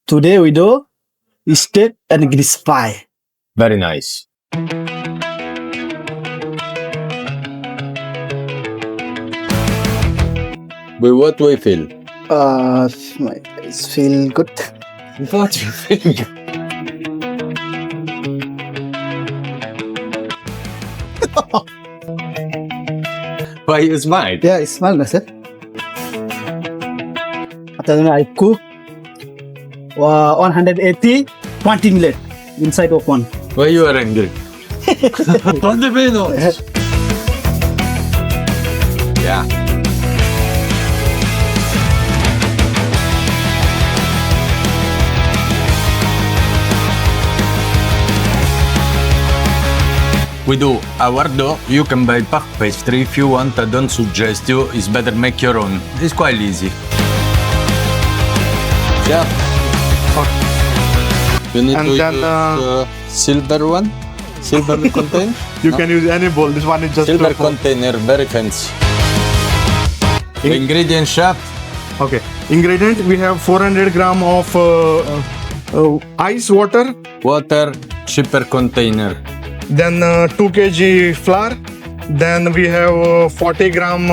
Today we do steak and Guinness pie. Very nice. With what we feel? My eyes feel good. What you feel? Why you smile? Yeah, it smells nice. After that, I cook 180, 20 minutes inside of one. Why you are angry? Quante meno? Yeah. We do our dough. You can buy puff pastry if you want. I don't suggest you. It's better make your own. It's quite easy. Yeah. You need And to then, use silver one. Silver container. You can use any bowl. This one is just Silver for- container, very fancy. The ingredient shop. Okay. Ingredient, we have 400 gram of ice water, Water, cheaper container. then 2 kg flour, then we have 40 gram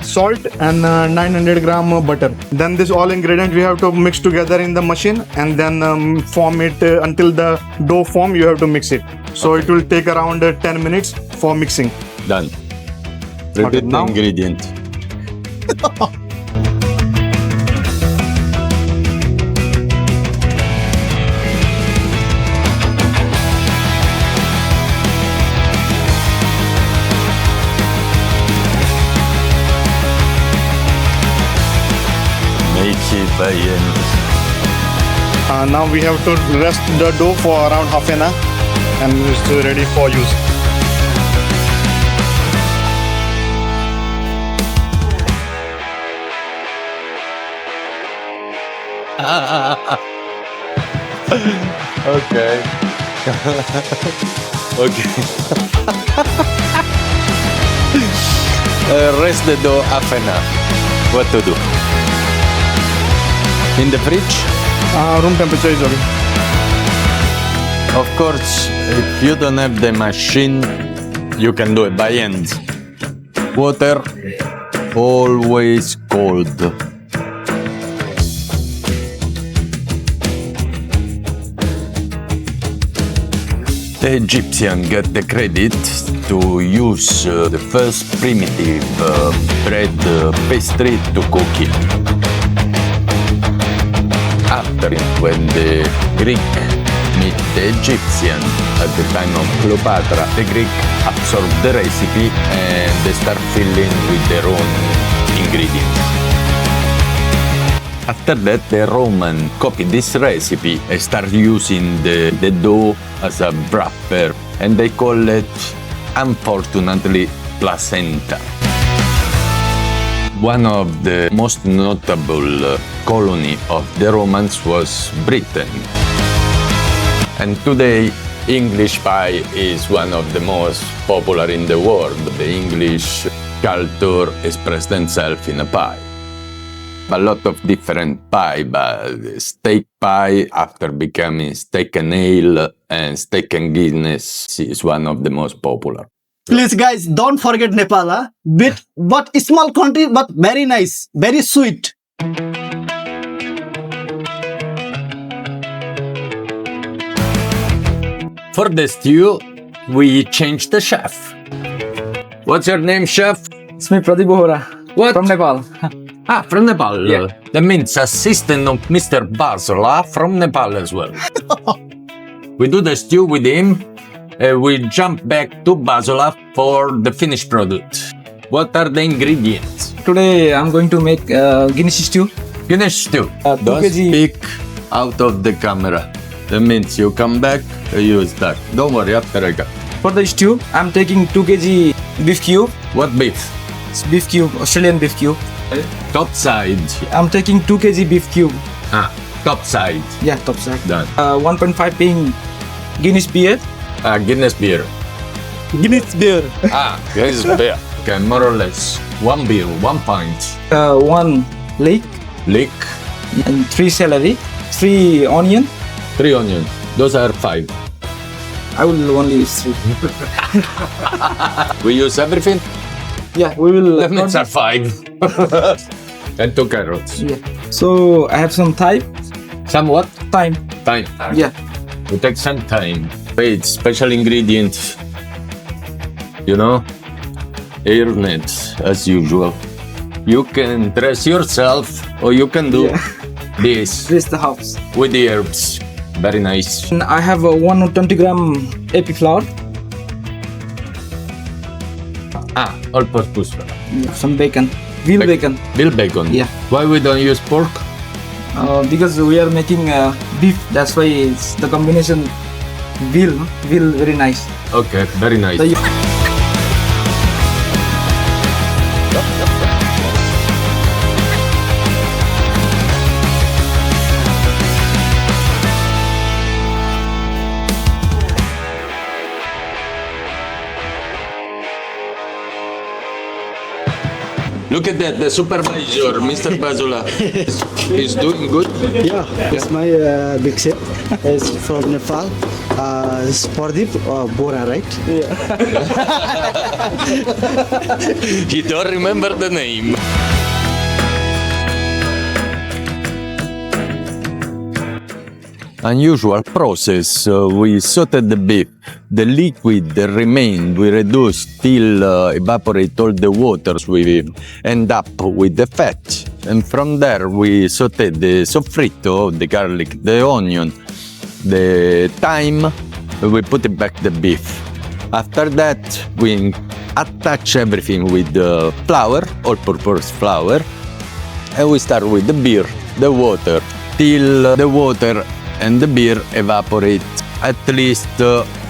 salt and 900 gram butter. Then this all ingredient we have to mix together in the machine and then form it until the dough form. You have to mix it. So it will take around 10 minutes for mixing. Done. Repeat the now- ingredient. Make it by hand. Now we have to rest the dough for around half an hour and it's ready for use. Okay. Okay. Rest the dough half an hour. What to do? In the fridge? Room temperature is okay. Of course, if you don't have the machine, you can do it by hand. Water, always cold. The Egyptians get the credit to use the first primitive bread pastry to cook it. After, when the Greek meet the Egyptian at the time of Cleopatra, the Greek absorb the recipe and they start filling with their own ingredients. After that, the Roman copied this recipe and start using the dough as a wrapper, and they call it, unfortunately, placenta. One of the most notable colony of the Romans was Britain. And today, English pie is one of the most popular in the world. The English culture expressed themselves in a pie. A lot of different pie, but steak pie, after becoming steak and ale and steak and Guinness, is one of the most popular. Please, guys, don't forget Nepal. But small country, but very nice, very sweet. For the stew, we changed the chef. What's your name, chef? It's me, Pradeep Bohra. What? From Nepal. Ah, from Nepal. Yeah. That means assistant of Mr. Basala from Nepal as well. We do the stew with him. We jump back to Basala for the finished product. What are the ingredients? Today I'm going to make Guinness stew. Guinness stew. 2 Don't kg. speak out of the camera. That means you come back, you start. Don't worry, after I go. For the stew, I'm taking 2 kg beef cube. What beef? It's beef cube, Australian beef cube. Top side. I'm taking 2 kg beef cube. Ah, top side. Yeah, top side. Done. 1.5 being Guinness beer. Guinness beer. Guinness beer. Guinness beer. Okay, more or less. 1 beer, 1 pint. 1 leek Leek. and 3 celery. 3 onion. 3 onion. Those are 5. I will only use 3. We use everything? Yeah, we will. That means are 5. And 2 carrots. Yeah. So I have some thyme. Somewhat? Thyme. Time. Yeah. We take some time. Wait, special ingredients. You know? Air nets, as usual. You can dress yourself, or you can do this This is the house. with the herbs. Very nice. And I have a 120 gram AP flour. All-purpose. Some bacon. Veal bacon. Veal bacon. Yeah. Why we don't use pork? Because we are making beef. That's why it's the combination veal. Veal very nice. Okay, very nice. The- Look at that, the supervisor, Mr. Bazula, is doing good. Yeah, it's my big chef. It's from Nepal. It's Pardeep Bora, right? He don't remember the name. Unusual process. We sauteed the beef. The liquid that remained, we reduce till evaporate all the waters. We end up with the fat. And from there, we saute the soffritto, the garlic, the onion, the thyme. We put it back the beef. After that, we attach everything with the flour, all-purpose flour. And we start with the beer, the water, till the water and the beer evaporate at least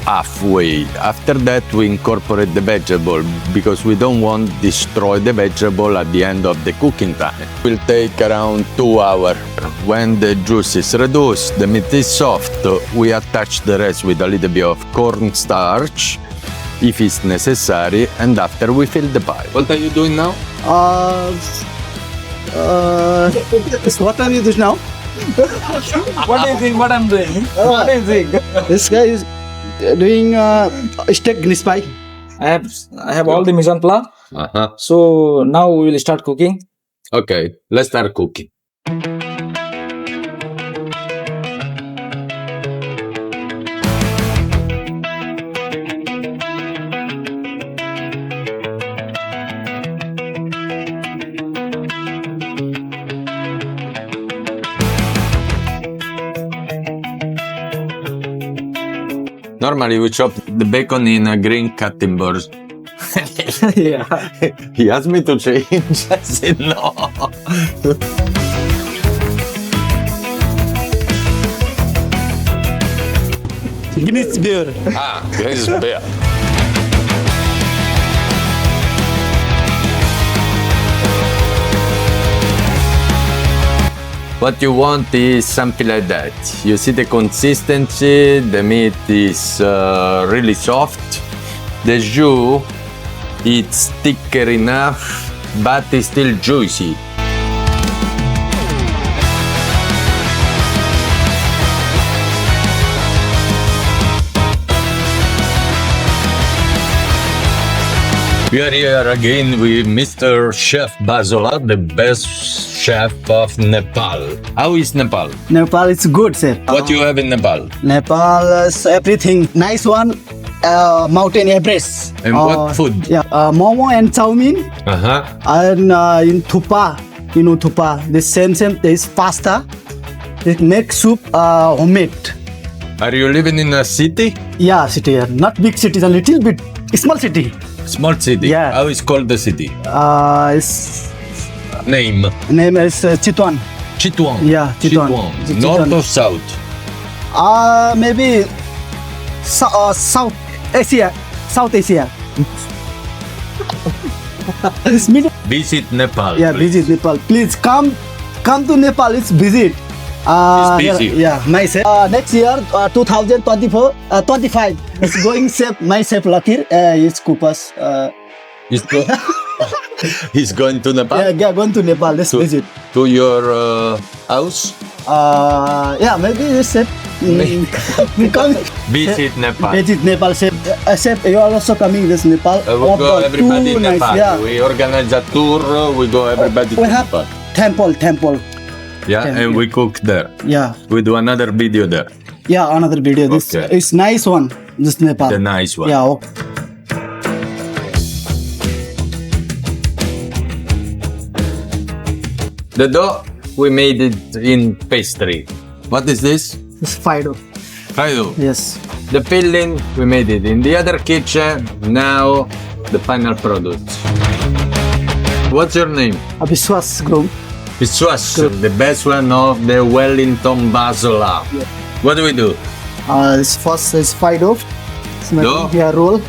halfway. After that, we incorporate the vegetable because we don't want to destroy the vegetable at the end of the cooking time. It will take around 2 hours. When the juice is reduced, the meat is soft, we attach the rest with a little bit of cornstarch if it's necessary, and after we fill the pie. What are you doing now? What are you doing now? What do you think? What I'm doing? What do you think? This guy is doing steak Guinness pie. I have all the mise en place. Uh-huh. So now we will start cooking. Okay, let's start cooking. Normally we chop the bacon in a green cutting boards. Yeah. He asked me to change. I said no. Guinness beer. This is beer. What you want is something like that. You see the consistency, the meat is really soft. The jus, it's thicker enough, but it's still juicy. We are here again with Mr. Chef Bazola, the best chef of Nepal. How is Nepal? Nepal is good, sir. What you have in Nepal? Nepal is everything. Nice one. Mountain Everest. And what food? Yeah, momo and chow mein. Uh-huh. And in Thupa, you know Thupa. The same. There is pasta. It makes soup homemade. Are you living in a city? Yeah, city. Yeah. Not big city. A little bit small city. Small city? Yeah. How is called the city? Its Name? name is Chitwan. Chitwan. Yeah, Chitwan. Chitwan. North or south? Maybe South Asia. South Asia. It's middle. Visit Nepal. Yeah, please. visit Nepal. Please come to Nepal. It's visit. It's busy. Yeah, myself. Next year, 2024, 25. It's going chef. My chef Lakir is Kupas. He's, he's going to Nepal? Yeah, going to Nepal. Let's visit. To your house? Yeah, maybe this chef. We come. Visit Nepal. Visit Nepal, chef. Chef, you are also coming this Nepal. We go everybody in Nepal. Yeah. We organize a tour. We go everybody We to have Nepal. temple. Yeah, and we cook there. Yeah. We do another video there. Yeah, another video. This Okay. is nice one. This Nepal. The nice one. Yeah. Okay. The dough, we made it in pastry. What is this? It's Fido. Fido. Yes. The filling, we made it in the other kitchen. Now, the final product. What's your name? Abhiswas Grum. Biswas, the best one of the Wellington Basola. Yeah. What do we do? This first is Fido. Dough? Yeah, roll.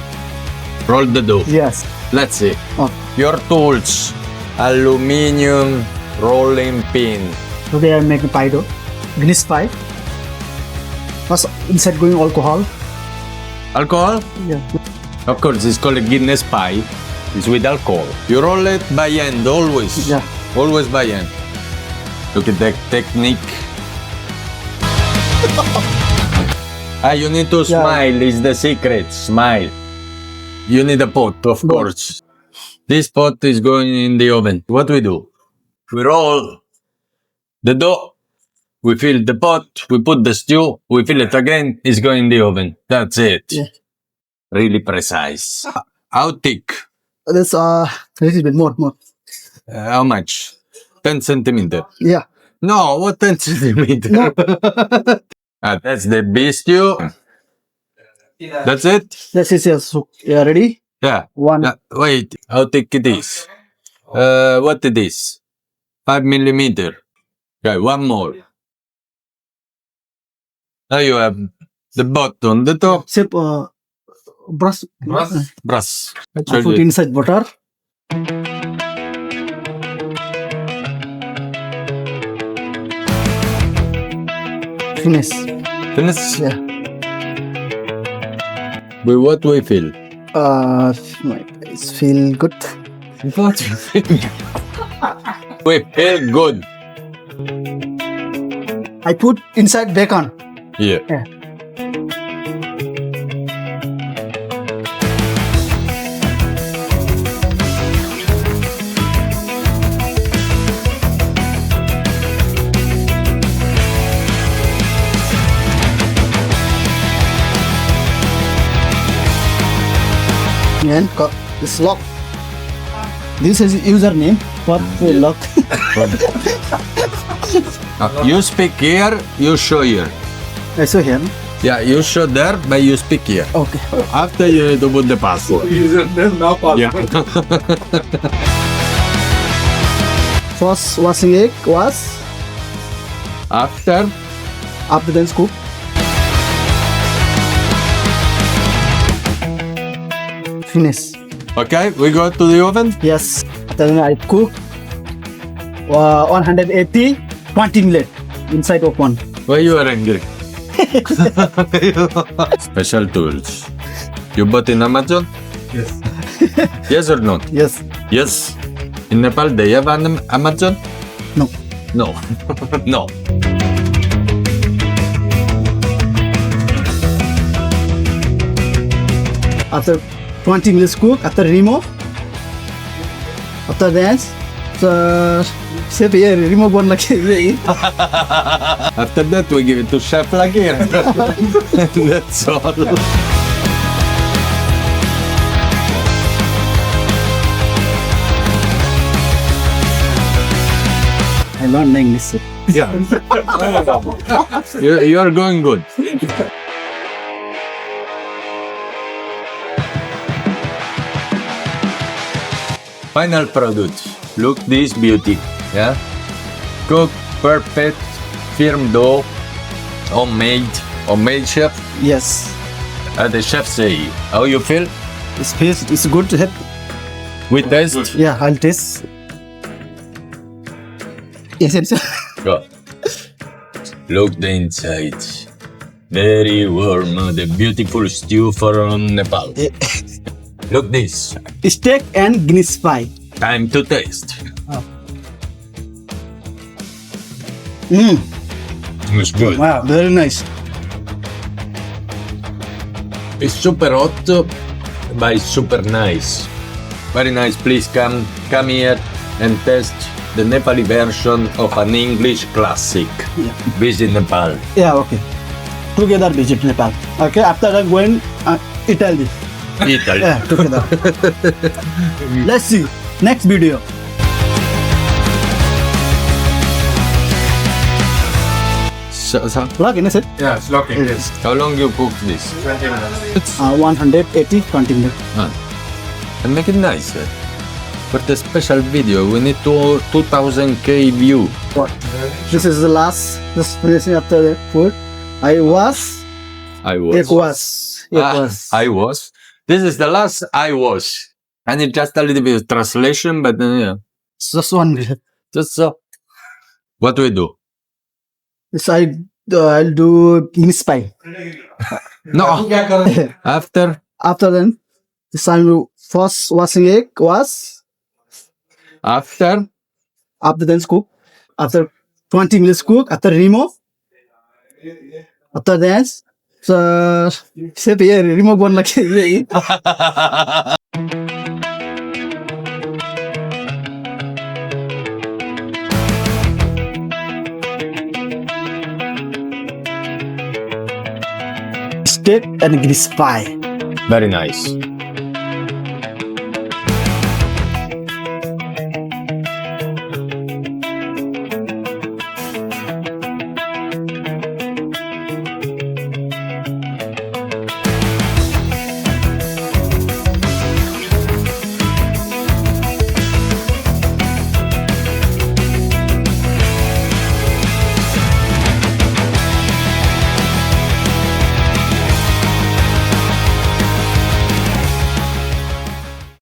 Roll the dough. Yes. Let's see. Oh. Your tools. Aluminium rolling pin. Today I'm making Fido. Guinness pie. First inside going alcohol. Alcohol? Yeah. Of course, it's called a Guinness pie. It's with alcohol. You roll it by hand, always. Yeah. Always by hand. Look at that technique. You need to smile, is the secret. Smile. You need a pot, of course. This pot is going in the oven. What we do? We roll the dough. We fill the pot. We put the stew. We fill it again. It's going in the oven. That's it. Yeah. Really precise. How thick? This a little bit more. How much? 10 centimeter. Yeah. No, what 10 centimeter? No. That's the beef stew. That's it? This is yes. So, yeah, ready? Yeah. One. Wait, how thick it is? What it is? 5 millimeter. Okay, one more. Now you have the bottom, the top. Chef, brush. Brass. I put inside butter. Finish. Finish. Yeah. With what we fill? My face feel good. What we feel good. I put inside bacon. Yeah. Yeah. And this lock. This is username. What will lock? You speak here, you show here. I saw here. Yeah, you show there, but you speak here. Okay. After you need to put the password. Yeah. First washing egg was After, then scoop. Finish. okay, we go to the oven. Yes. Then I cook 180 20 minutes inside of one. Why you are angry? Special tools. You bought in Amazon? Yes. Yes or not? Yes. Yes. In Nepal, they have an Amazon? No. No. No. After 20 minutes cook, after remove. After that, chef here remove one like After that, we give it to Chef Lagir. That's all. I learned English. Yeah. You are going good. Final product. Look this beauty. Yeah. Cook perfect, firm dough, homemade chef. Yes. The chef say, how you feel? This paste is good to have. We taste. Yeah, I'll taste. Yes, yes. Go. Look the inside. Very warm. The beautiful stew from Nepal. Look this. Steak and Guinness pie. Time to taste. It's good. Wow, very nice. It's super hot, but it's super nice. Very nice. Please come here and test the Nepali version of an English classic. Yeah. Visit Nepal. Yeah, okay. Together visit Nepal. Okay, after that going Italy. Italy. Yeah, together. Let's see. Next video. Log in, is it? Yeah, it's locking. It is. How long you cook this? 20 minutes. 180, 20 minutes. And make it nice. For the special video, we need 2000k view. What? This is the last. Just finishing after the food. I It was. was. I was. This is the last I was. I need just a little bit of translation, but yeah. Just one minute. Just so. What do we do? This I'll do Guinness pie. No. After. After then, this I'm first washing egg was. After. After then cook. After 20 minutes cook. After remove. After that, so say remove one like steak and Guinness pie. Very nice.